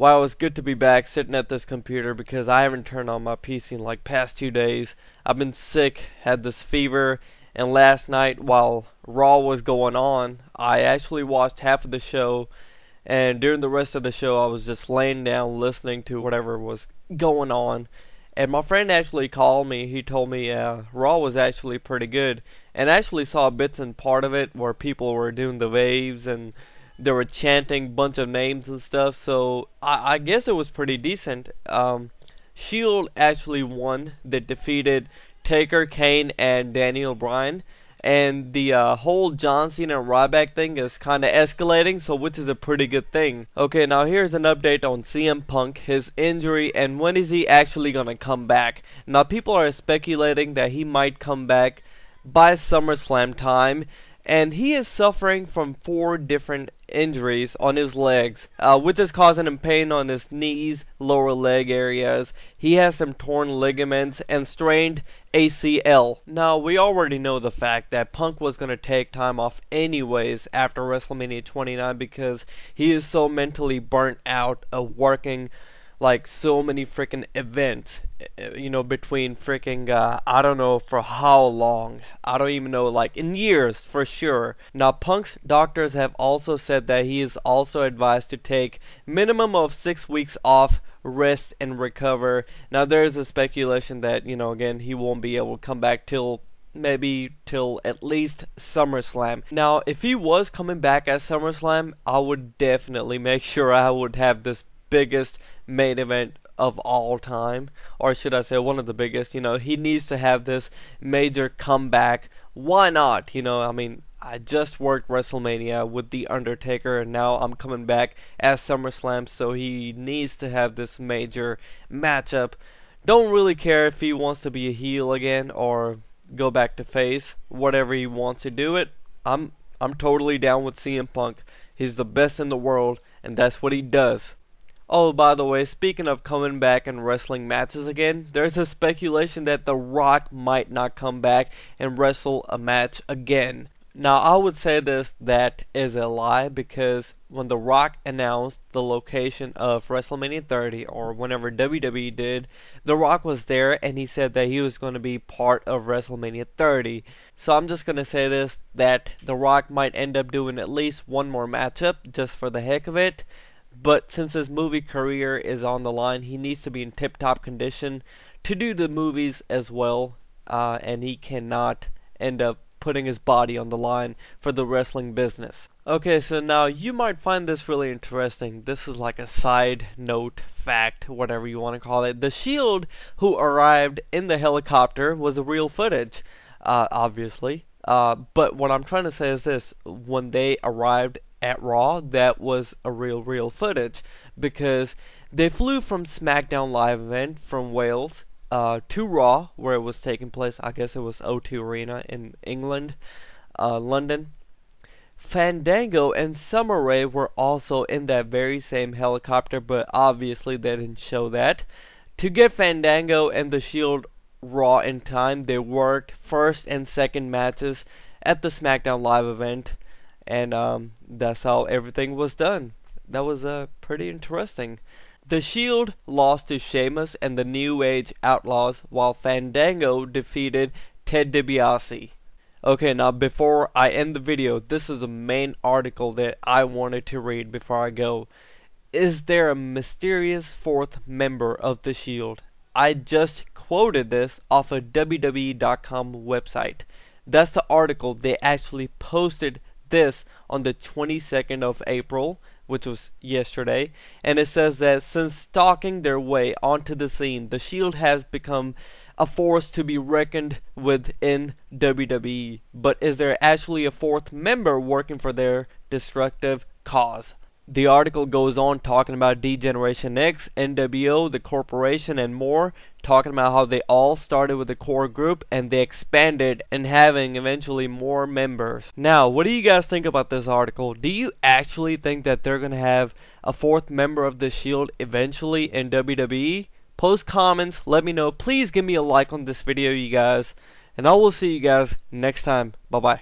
Wow, it's good to be back sitting at this computer because I haven't turned on my PC in like past 2 days. I've been sick, had this fever, and last night while Raw was going on, I actually watched half of the show, and during the rest of the show I was just laying down listening to whatever was going on. And my friend actually called me. He told me Raw was actually pretty good, and I actually saw bits and part of it where people were doing the waves and they were chanting a bunch of names and stuff, so I guess it was pretty decent. Shield actually won. They defeated Taker, Kane, and Daniel Bryan, and the whole John Cena and Ryback thing is kind of escalating, so which is a pretty good thing. Okay, now here's an update on CM Punk, his injury, and when is he actually gonna come back. Now people are speculating that he might come back by SummerSlam time, and he is suffering from 4 different injuries on his legs, which is causing him pain on his knees, lower leg areas. He has some torn ligaments and strained ACL. Now, we already know the fact that Punk was going to take time off anyways after WrestleMania 29 because he is so mentally burnt out of working like so many freaking events, you know, between freaking I don't know for how long, I don't even know, like in years for sure. Now Punk's doctors have also said that he is also advised to take minimum of 6 weeks off, rest and recover. Now there's a speculation that, you know, again, he won't be able to come back till maybe till at least SummerSlam. Now if he was coming back at SummerSlam, I would definitely make sure I would have this biggest main event of all time, or should I say one of the biggest. You know, he needs to have this major comeback. Why not? You know, I mean, I just worked WrestleMania with The Undertaker and now I'm coming back at SummerSlam, so he needs to have this major matchup. Don't really care if he wants to be a heel again or go back to face, whatever he wants to do it. I'm totally down with CM Punk. He's the best in the world and that's what he does. Oh, by the way, speaking of coming back and wrestling matches again, there's a speculation that The Rock might not come back and wrestle a match again. Now, I would say that is a lie because when The Rock announced the location of WrestleMania 30, or whenever WWE did, The Rock was there and he said that he was going to be part of WrestleMania 30. So I'm just going to say this, that The Rock might end up doing at least one more matchup just for the heck of it. But since his movie career is on the line, he needs to be in tip-top condition to do the movies as well, and he cannot end up putting his body on the line for the wrestling business. Okay, so now you might find this really interesting. This is like a side note, fact, whatever you want to call it. The Shield, who arrived in the helicopter, was real footage, obviously. But what I'm trying to say is this: when they arrived at Raw, that was a real footage, because they flew from SmackDown live event from Wales to Raw, where it was taking place. I guess it was O2 Arena in England, London. Fandango and Summer Rae were also in that very same helicopter, but obviously they didn't show that. To get Fandango and The Shield Raw in time, they worked first and second matches at the SmackDown live event. And that's how everything was done. That was pretty interesting. The Shield lost to Sheamus and the New Age Outlaws, while Fandango defeated Ted DiBiase. Okay, now before I end the video, this is a main article that I wanted to read before I go. Is there a mysterious 4th member of the Shield? I just quoted this off a WWE.com website. That's the article. They actually posted this on the 22nd of April, which was yesterday, and it says that since stalking their way onto the scene, the Shield has become a force to be reckoned with in WWE. But is there actually a 4th member working for their destructive cause? The article goes on talking about D-Generation X, NWO, the corporation, and more, talking about how they all started with a core group and they expanded and having eventually more members. Now, what do you guys think about this article? Do you actually think that they're going to have a 4th member of the Shield eventually in WWE? Post comments, let me know. Please give me a like on this video, you guys, and I will see you guys next time. Bye-bye.